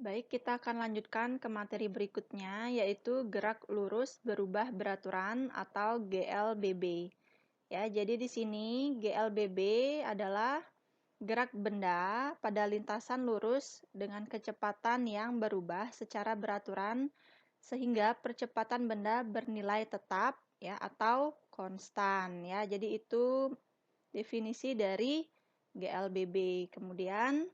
Baik, kita akan lanjutkan ke materi berikutnya, yaitu gerak lurus berubah beraturan atau GLBB. Ya, jadi di sini GLBB adalah gerak benda pada lintasan lurus dengan kecepatan yang berubah secara beraturan sehingga percepatan benda bernilai tetap ya atau konstan ya. Jadi itu definisi dari GLBB. Kemudian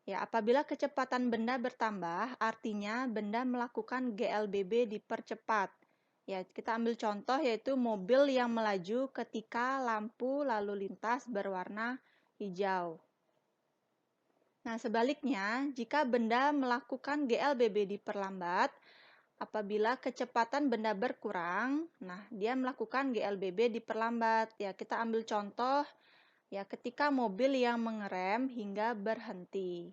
ya, apabila kecepatan benda bertambah, artinya benda melakukan GLBB dipercepat. Ya, kita ambil contoh yaitu mobil yang melaju ketika lampu lalu lintas berwarna hijau. Nah, sebaliknya, jika benda melakukan GLBB diperlambat, apabila kecepatan benda berkurang, nah dia melakukan GLBB diperlambat. Ya, kita ambil contoh ya ketika mobil yang mengerem hingga berhenti.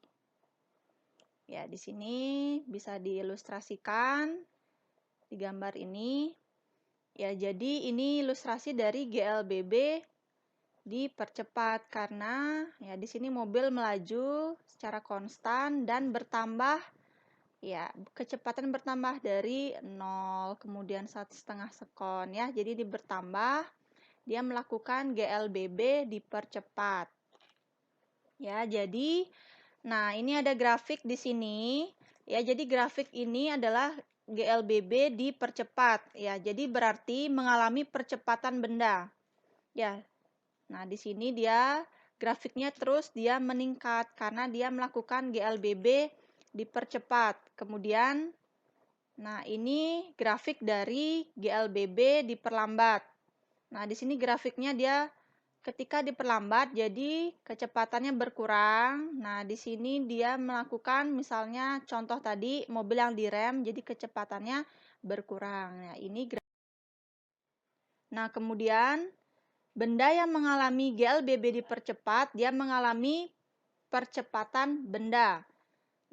Ya, di sini bisa diilustrasikan di gambar ini. Ya, jadi ini ilustrasi dari GLBB dipercepat karena ya di sini mobil melaju secara konstan dan bertambah ya kecepatan bertambah dari 0 kemudian 1,5 sekon ya. Jadi bertambah dia melakukan GLBB dipercepat. Ya, jadi nah, ini ada grafik di sini. Ya, jadi grafik ini adalah GLBB dipercepat. Ya, jadi berarti mengalami percepatan benda. Ya. Nah, di sini dia grafiknya terus dia meningkat karena dia melakukan GLBB dipercepat. Kemudian nah, ini grafik dari GLBB diperlambat. Nah, di sini grafiknya dia ketika diperlambat, jadi kecepatannya berkurang. Nah, di sini dia melakukan misalnya contoh tadi mobil yang direm, jadi kecepatannya berkurang. Nah, ini Nah, kemudian benda yang mengalami GLBB dipercepat, dia mengalami percepatan benda.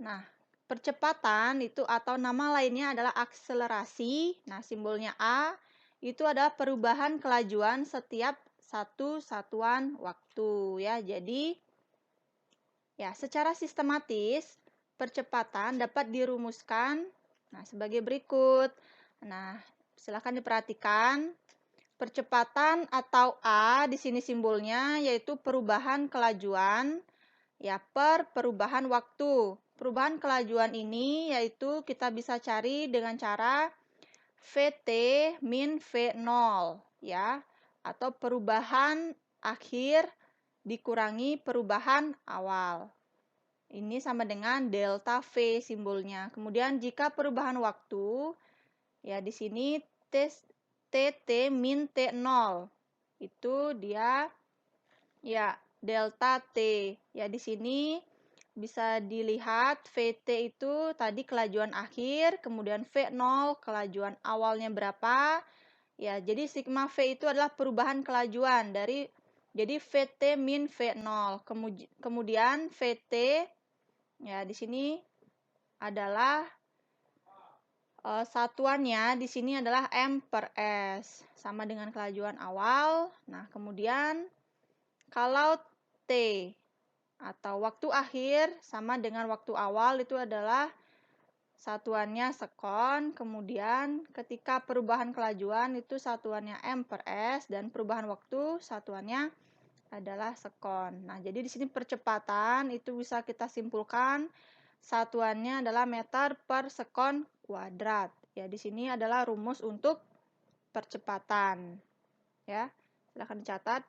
Nah, percepatan itu atau nama lainnya adalah akselerasi. Nah, simbolnya A itu adalah perubahan kelajuan setiap satu satuan waktu ya. Jadi ya, secara sistematis percepatan dapat dirumuskan nah sebagai berikut. Nah, silakan diperhatikan. Percepatan atau A di sini simbolnya yaitu perubahan kelajuan ya per perubahan waktu. Perubahan kelajuan ini yaitu kita bisa cari dengan cara VT min V0 ya atau perubahan akhir dikurangi perubahan awal. Ini sama dengan delta V simbolnya. Kemudian jika perubahan waktu ya di sini TT min T0 itu dia ya delta T. Ya di sini bisa dilihat VT itu tadi kelajuan akhir, kemudian V0 kelajuan awalnya berapa. Ya, jadi sigma V itu adalah perubahan kelajuan dari jadi VT min V0. Kemudian VT ya di sini adalah satuannya di sini adalah M per S sama dengan kelajuan awal. Nah, kemudian kalau T atau waktu akhir sama dengan waktu awal itu adalah satuannya sekon, kemudian ketika perubahan kelajuan itu satuannya M per S dan perubahan waktu satuannya adalah sekon. Nah, jadi di sini percepatan itu bisa kita simpulkan satuannya adalah meter per sekon kuadrat. Ya, di sini adalah rumus untuk percepatan. Ya, silakan dicatat.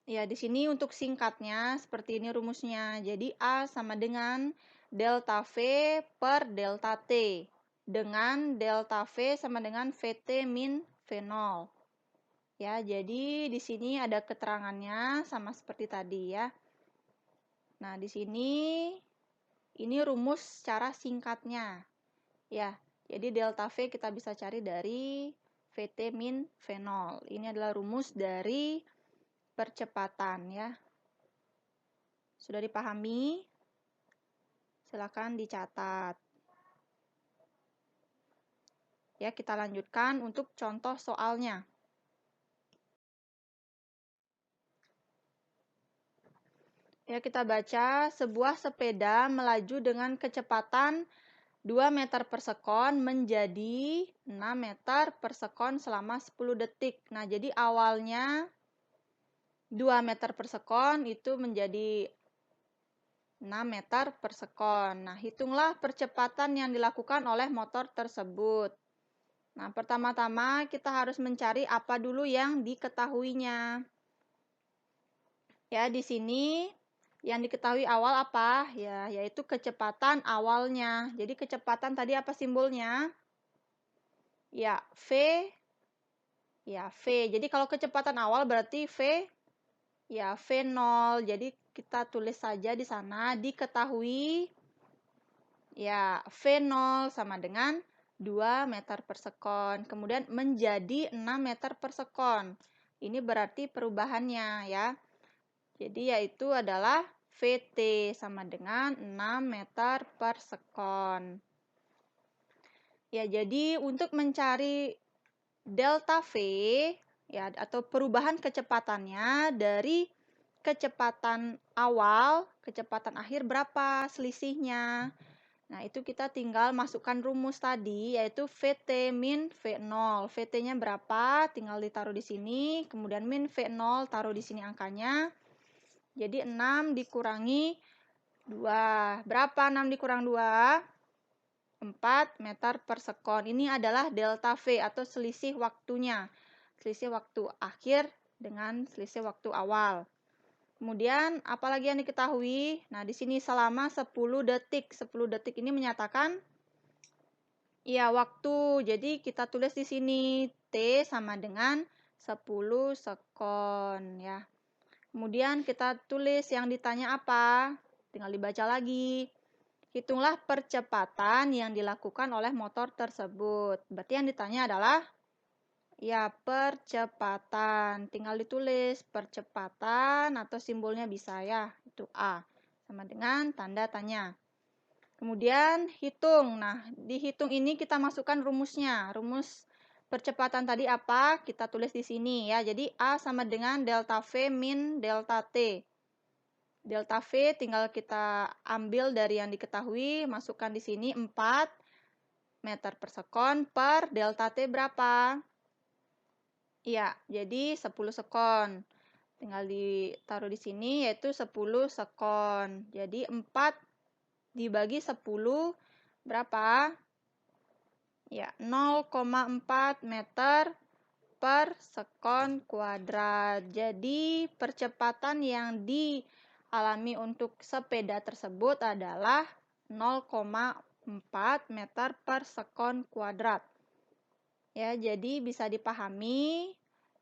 Ya, di sini untuk singkatnya seperti ini rumusnya. Jadi A sama dengan delta V per delta T. Dengan delta V sama dengan VT min V0. Ya, jadi di sini ada keterangannya sama seperti tadi ya. Nah, di sini ini rumus secara singkatnya. Ya, jadi delta V kita bisa cari dari VT min V0. Ini adalah rumus dari percepatan ya. Sudah dipahami? Silakan dicatat. Ya, kita lanjutkan untuk contoh soalnya. Ya, kita baca, sebuah sepeda melaju dengan kecepatan 2 meter per sekon menjadi 6 meter per sekon selama 10 detik. Nah, jadi awalnya 2 meter per sekon itu menjadi 6 meter per sekon. Nah, hitunglah percepatan yang dilakukan oleh motor tersebut. Nah, pertama-tama kita harus mencari apa dulu yang diketahuinya. Ya, di sini yang diketahui awal apa? Ya, yaitu kecepatan awalnya. Jadi kecepatan tadi apa simbolnya? Ya, V. Ya, V. Jadi kalau kecepatan awal berarti V, ya V0. Jadi kita tulis saja di sana diketahui ya V0 sama dengan 2 meter per sekon. Kemudian menjadi 6 meter per sekon. Ini berarti perubahannya ya. Jadi yaitu adalah VT sama dengan 6 meter per sekon. Ya, jadi untuk mencari delta V ya atau perubahan kecepatannya dari kecepatan awal, kecepatan akhir berapa selisihnya. Nah, itu kita tinggal masukkan rumus tadi, yaitu VT min V0. VT-nya berapa? Tinggal ditaruh di sini. Kemudian min V0, taruh di sini angkanya. Jadi 6 dikurangi 2. Berapa 6 dikurang 2? 4 meter per sekon. Ini adalah delta V atau selisih waktunya. Selisih waktu akhir dengan selisih waktu awal. Kemudian, apalagi yang diketahui? Nah, di sini selama 10 detik. 10 detik ini menyatakan ya waktu. Jadi, kita tulis di sini T sama dengan 10 sekon ya. Kemudian kita tulis yang ditanya apa? Tinggal dibaca lagi. Hitunglah percepatan yang dilakukan oleh motor tersebut. Berarti yang ditanya adalah ya, percepatan. Tinggal ditulis percepatan atau simbolnya bisa ya, itu A. Sama dengan tanda tanya. Kemudian hitung. Nah, di hitung ini kita masukkan rumusnya. Rumus percepatan tadi apa? Kita tulis di sini ya. Jadi A sama dengan delta V min delta T. Delta V tinggal kita ambil dari yang diketahui, masukkan di sini 4 meter per sekon per delta T berapa? Iya, jadi 10 sekon. Tinggal ditaruh di sini yaitu 10 sekon. Jadi 4 dibagi 10 berapa? Ya, 0,4 meter per sekon kuadrat. Jadi percepatan yang dialami untuk sepeda tersebut adalah 0,4 meter per sekon kuadrat. Ya, jadi bisa dipahami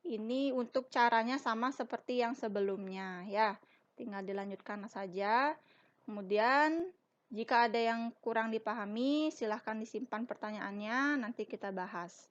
ini untuk caranya sama seperti yang sebelumnya ya. Tinggal dilanjutkan saja. Kemudian jika ada yang kurang dipahami, silahkan disimpan pertanyaannya, nanti kita bahas.